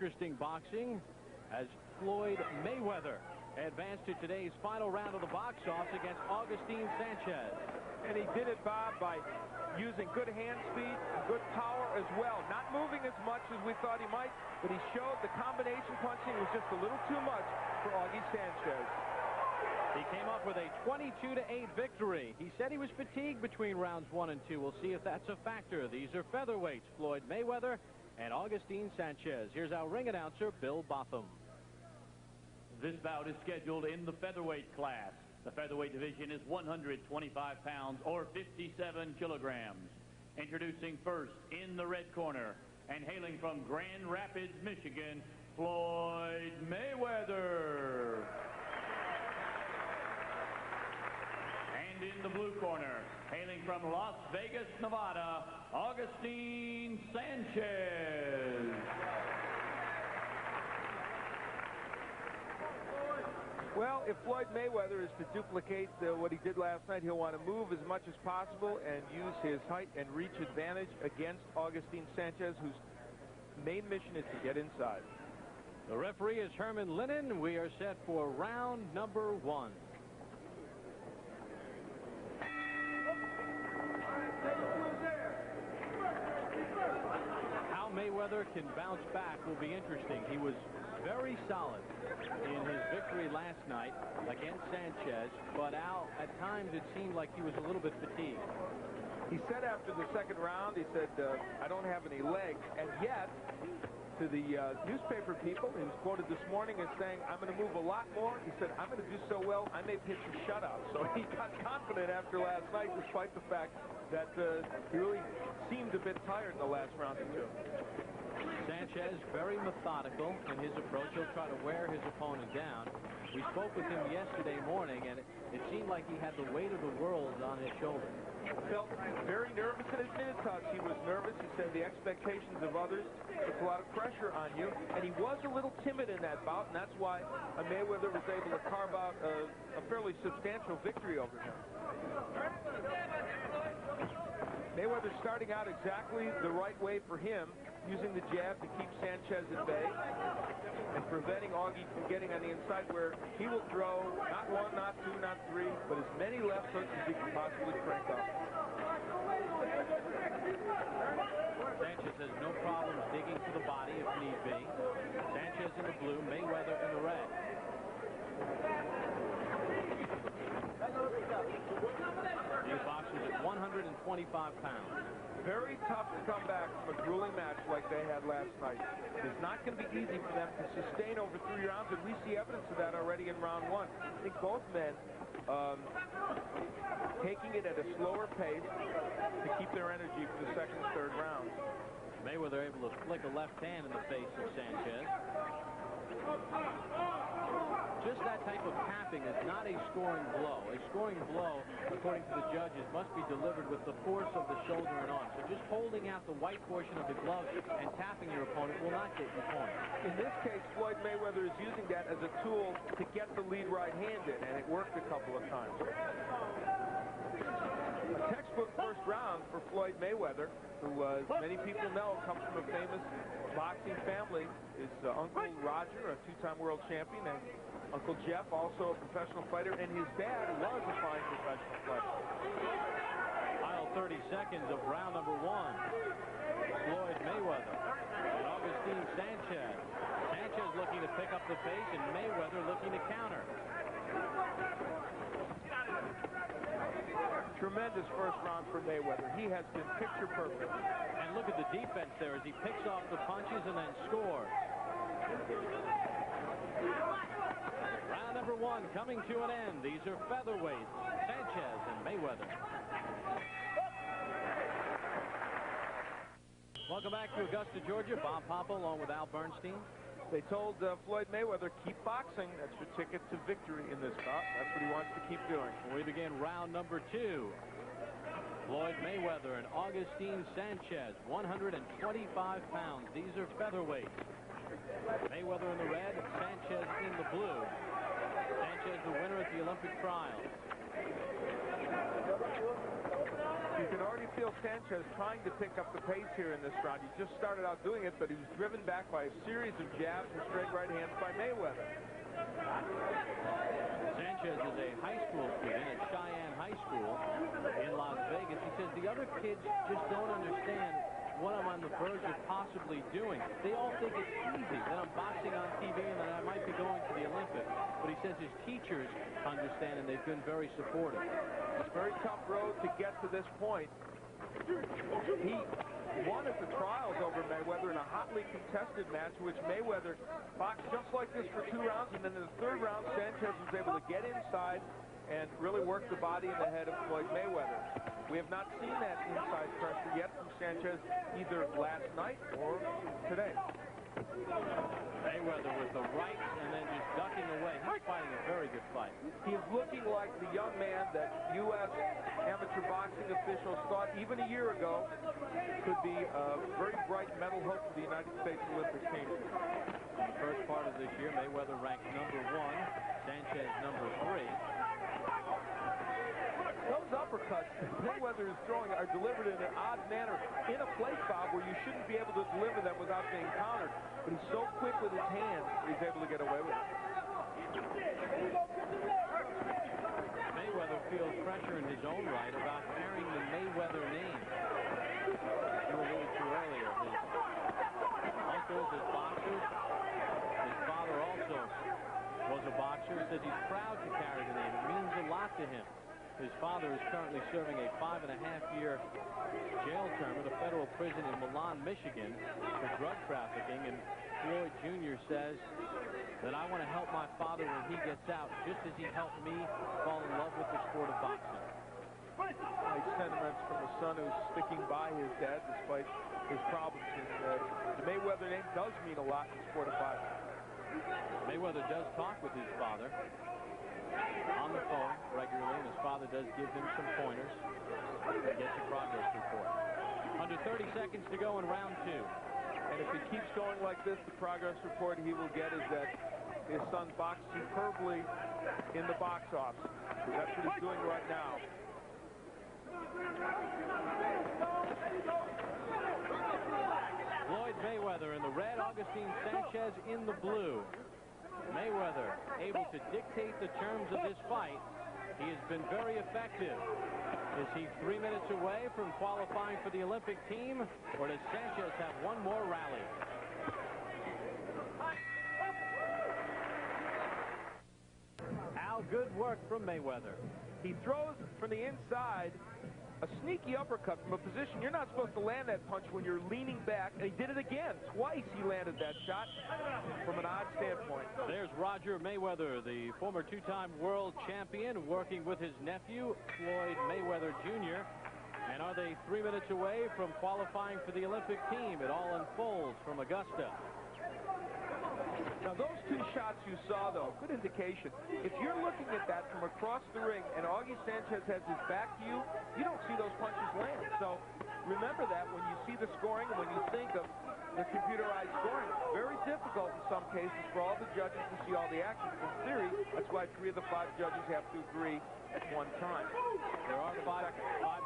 Interesting boxing as Floyd Mayweather advanced to today's final round of the box office against Augustine Sanchez. And he did it, Bob, by using good hand speed, good power as well. Not moving as much as we thought he might, but he showed the combination punching was just a little too much for Augie Sanchez. He came up with a 22-8 victory. He said he was fatigued between rounds 1 and 2. We'll see if that's a factor. These are featherweights, Floyd Mayweather and Augustine Sanchez. Here's our ring announcer, Bill Botham. This bout is scheduled in the featherweight class. The featherweight division is 125 pounds or 57 kilograms. Introducing first in the red corner and hailing from Grand Rapids, Michigan, Floyd Mayweather. And in the blue corner, hailing from Las Vegas, Nevada, Augustine Sanchez. Well, if Floyd Mayweather is to duplicate what he did last night, he'll want to move as much as possible and use his height and reach advantage against Augustine Sanchez, whose main mission is to get inside. The referee is Herman Linnon. We are set for round number 1. How Mayweather can bounce back will be interesting. He was very solid in his victory last night against Sanchez, but at times it seemed like he was a little bit fatigued. He said after the second round, he said, I don't have any legs, and yet to the newspaper people, he was quoted this morning as saying, I'm going to move a lot more. He said, I'm going to do so well, I may pitch a shutout. So he got confident after last night, despite the fact that he really seemed a bit tired in the last round or two. Sanchez very methodical in his approach. He'll try to wear his opponent down. We spoke with him yesterday morning, and it seemed like he had the weight of the world on his shoulder. Felt very nervous in his mid-touch. He was nervous. He said the expectations of others put a lot of pressure on you, and he was a little timid in that bout, and that's why Mayweather was able to carve out a fairly substantial victory over him. Mayweather starting out exactly the right way for him, using the jab to keep Sanchez at bay and preventing Augie from getting on the inside, where he will throw not 1, not 2, not 3, but as many left hooks as he can possibly crank up. Sanchez has no problems digging for the body if need be. Sanchez in the blue, Mayweather in the red. These boxers at 125 pounds. Very tough to come back from a grueling match like they had last night. It's not going to be easy for them to sustain over 3 rounds, and we see evidence of that already in round 1. I think both men taking it at a slower pace to keep their energy for the second and third rounds. Mayweather able to flick a left hand in the face of Sanchez. Just that type of tapping is not a scoring blow. A scoring blow, according to the judges, must be delivered with the force of the shoulder and arm. So just holding out the white portion of the glove and tapping your opponent will not get you points. In this case, Floyd Mayweather is using that as a tool to get the lead right-handed, and it worked a couple of times. A textbook first round for Floyd Mayweather, who, as many people know, comes from a famous boxing family. His Uncle Roger, a 2-time world champion, and Uncle Jeff, also a professional fighter, and his dad was a fine professional fighter. Final 30 seconds of round number 1. Floyd Mayweather and Augustine Sanchez. Sanchez looking to pick up the pace, and Mayweather looking to counter. Tremendous first round for Mayweather. He has been picture perfect. And look at the defense there as he picks off the punches and then scores. Round number 1 coming to an end. These are featherweights, Sanchez and Mayweather. Welcome back to Augusta, Georgia. Bob Papa along with Al Bernstein. They told Floyd Mayweather, keep boxing. That's your ticket to victory in this bout. That's what he wants to keep doing. We begin round number 2. Floyd Mayweather and Augustine Sanchez, 125 pounds. These are featherweights. Mayweather in the red, Sanchez in the blue. Sanchez the winner at the Olympic trials. You can already feel Sanchez trying to pick up the pace here in this round. He just started out doing it, but he was driven back by a series of jabs and straight right hands by Maywhether. Sanchez is a high school student at Cheyenne High School in Las Vegas. He says the other kids just don't understand what I'm on the verge of possibly doing. They all think it's easy, that I'm boxing on TV and that I might be going to the Olympics. But he says his teachers understand and they've been very supportive. It's a very tough road to get to this point. He won at the trials over Maywhether in a hotly contested match, which Maywhether boxed just like this for 2 rounds, and then in the 3rd round, Sanchez was able to get inside and really work the body and the head of Floyd Maywhether. We have not seen that inside pressure yet from Sanchez, either last night or today. Maywhether with the right and then just ducking away. He's fighting a very good fight. He is looking like the young man that U.S. amateur boxing officials thought even a year ago could be a very bright medal hope for the United States Olympic team. In the first part of this year, Maywhether ranked number 1, Sanchez number 3. Those uppercuts Maywhether is throwing are delivered in an odd manner in a plate foul where you shouldn't be able to deliver them without being countered. But he's so quick with his hands, he's able to get away with it. Maywhether feels pressure in his own right about carrying the Maywhether name. You alluded to earlier. His uncles, his boxers. His father also was a boxer. Says he's proud to carry the name. It means a lot to him. His father is currently serving a 5.5-year jail term at a federal prison in Milan, Michigan for drug trafficking. And Floyd Jr. says that I want to help my father when he gets out, just as he helped me fall in love with the sport of boxing. Nice sentiments from a son who's sticking by his dad despite his problems. And the Maywhether name does mean a lot in the sport of boxing. Maywhether does talk with his father on the phone regularly, and his father does give him some pointers and gets a progress report. Under 30 seconds to go in round 2. And if he keeps going like this, the progress report he will get is that his son boxed superbly in the box office. That's what he's doing right now. Floyd Maywhether in the red, Augustine Sanchez in the blue. Maywhether able to dictate the terms of this fight. He has been very effective. Is he 3 minutes away from qualifying for the Olympic team, or does Sanchez have one more rally? Al, good work from Maywhether. He throws from the inside a sneaky uppercut from a position you're not supposed to land that punch when you're leaning back, and he did it again. Twice he landed that shot from an odd standpoint. There's Roger Maywhether, the former 2-time world champion, working with his nephew, Floyd Maywhether Jr. And are they 3 minutes away from qualifying for the Olympic team? It all unfolds from Augusta. Now, those 2 shots you saw, though, good indication. If you're looking at that from across the ring and Augie Sanchez has his back to you, you don't see those punches land. So remember that when you see the scoring and when you think of the computerized scoring. Very difficult in some cases for all the judges to see all the action. In theory, that's why 3 of the 5 judges have to agree at one time. There are 5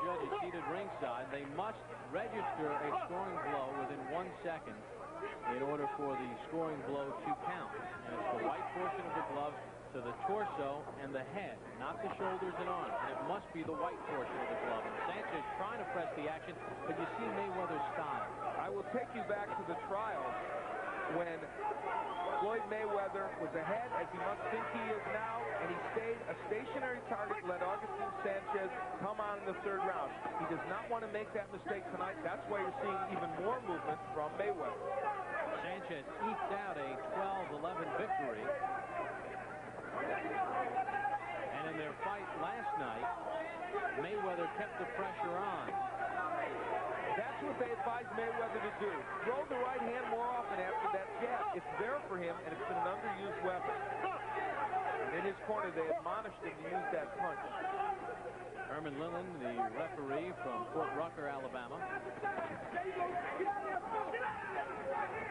judges seated ringside. They must register a scoring blow within 1 second in order for the scoring blow to count. And it's the white portion of the glove to the torso and the head, not the shoulders and arms. And it must be the white portion of the glove. And Sanchez trying to press the action, but you see Maywhether's style. I will take you back to the trials when Floyd Maywhether was ahead, as he must think he is now, and he stayed a stationary target, let Augustine Sanchez come on in the 3rd round. He does not want to make that mistake tonight. That's why you're seeing even more movement from Maywhether. Sanchez eked out a 12-11 victory. And in their fight last night, Maywhether kept the pressure on. That's what they advise Maywhether to do. Throw the right hand more often after that jab. It's there for him, and it's been an underused weapon. And in his corner, they admonished him to use that punch. Herman Lillan, the referee from Fort Rucker, Alabama.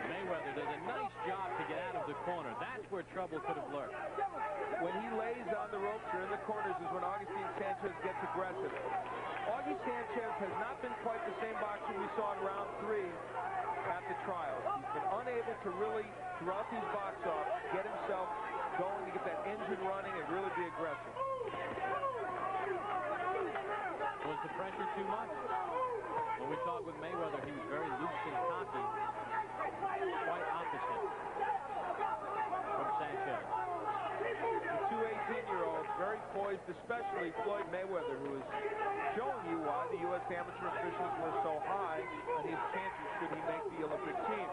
Maywhether does a nice job to get out of the corner. That's where trouble could have lurked. When he lays on the ropes or in the corners is when Augustine Sanchez gets aggressive. Augie Sanchez has not been quite the same boxer we saw in round 3 at the trial. He's been unable to really, throughout these box-offs, get himself going to get that engine running and really be aggressive. Was the pressure too much? When we talked with Mayweather, he was very loose and cocky. Quite opposite from Sanchez. The two 18-year-olds, very poised, especially Floyd Mayweather, who is showing you why the U.S. amateur officials were so high on his chances should he make the Olympic team.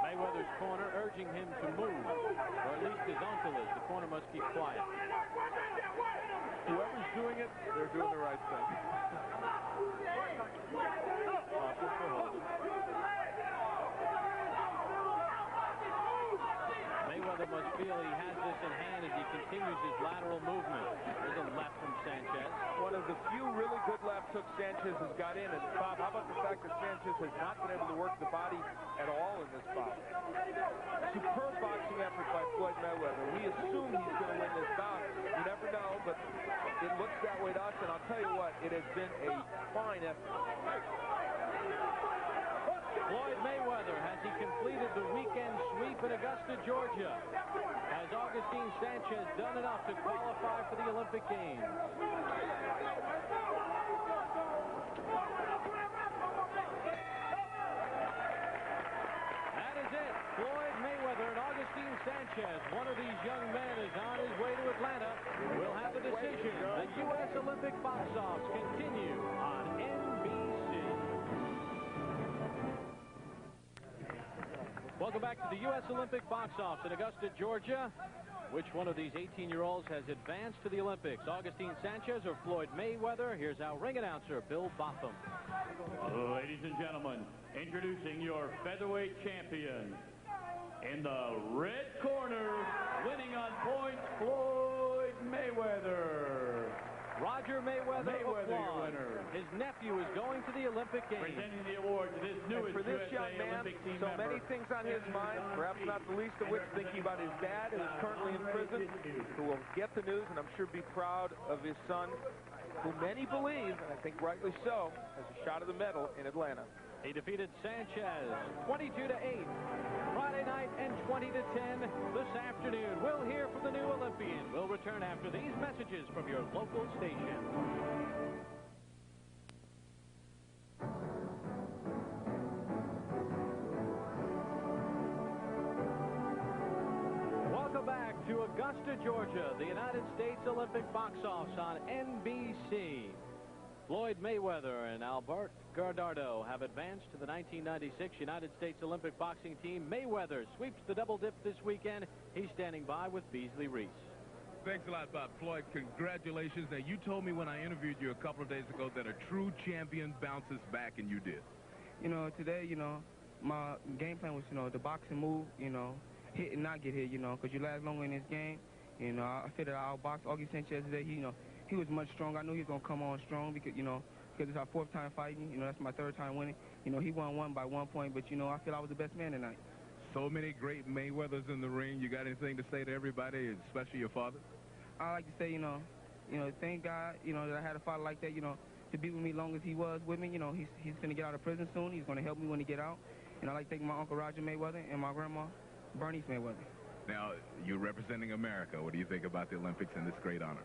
Mayweather's corner urging him to move, or at least his uncle is. The corner must keep quiet. Whoever's doing it, they're doing the right thing. Mayweather must feel he has this in hand as he continues his lateral movement. There's a left from Sanchez. One of the few really good left hooks Sanchez has got in. And Bob, how about the fact that Sanchez has not been able to work the body at all in this bout? Superb boxing effort by Floyd Mayweather. We assume he's going to win this bout. You never know, but it looks that way to us. And I'll tell you what, it has been a fine effort. Floyd Mayweather, has he completed the weekend sweep in Augusta, Georgia? Has Augustine Sanchez done enough to qualify for the Olympic Games? That is it. Floyd Mayweather and Augustine Sanchez. One of these young men is on his way to Atlanta. We'll have the decision. The U.S. Olympic box-offs continue on NBC. Welcome back to the U.S. Olympic box-offs in Augusta, Georgia. Which one of these 18-year-olds has advanced to the Olympics? Augustine Sanchez or Floyd Mayweather? Here's our ring announcer, Bill Botham. Ladies and gentlemen, introducing your featherweight champion. In the red corner, winning on points, Floyd Mayweather. Roger Mayweather, your winner. His nephew is going to the Olympic Games. Presenting the award to this newest for this USA young man, Olympic team so member. many things on his mind, perhaps not the least of which thinking about his dad, who is currently in prison, who will get the news and I'm sure be proud of his son, who many believe, and I think rightly so, has a shot at the medal in Atlanta. He defeated Sanchez 22-8 Friday night and 20-10 this afternoon. We'll hear from the new Olympian. We'll return after these messages from your local station. Welcome back to Augusta, Georgia, the United States Olympic box-offs on NBC. Floyd Mayweather and Albert Gardardo have advanced to the 1996 United States Olympic boxing team. Mayweather sweeps the double dip this weekend. He's standing by with Beasley Reese. Thanks a lot, Bob. Floyd, congratulations. Now, you told me when I interviewed you a couple of days ago that a true champion bounces back, and you did. You know, today, you know, my game plan was, you know, the boxing move, you know, hit and not get hit, you know, because you last longer in this game. You know, I feel that I outboxed Augie Sanchez today. He was much stronger. I knew he was going to come on strong because, you know, because it's our 4th time fighting. You know, that's my 3rd time winning. You know, he won one by 1 point, but, you know, I feel I was the best man tonight. So many great Mayweathers in the ring. You got anything to say to everybody, especially your father? I like to say, you know, thank God, you know, that I had a father like that, you know, to be with me long as he was with me. You know, he's going to get out of prison soon. He's going to help me when he get out. And I like to thank my Uncle Roger Mayweather and my grandma, Bernice Mayweather. Now, you're representing America. What do you think about the Olympics and this great honor?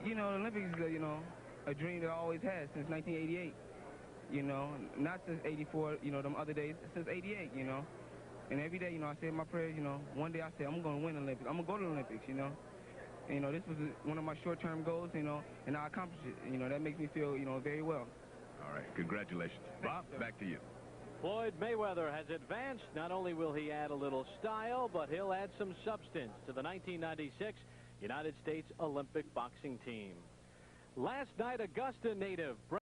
You know, the Olympics is, you know, a dream that I always had since 1988. You know, not since 84, you know, them other days, since 88, you know. And every day, you know, I say my prayers, you know, one day I say, I'm going to win the Olympics. I'm going to go to the Olympics, you know. And, you know, this was one of my short-term goals, you know, and I accomplished it. You know, that makes me feel, you know, very well. All right, congratulations. Bob, back to you. Floyd Mayweather has advanced. Not only will he add a little style, but he'll add some substance to the 1996 United States Olympic boxing team. Last night, Augusta native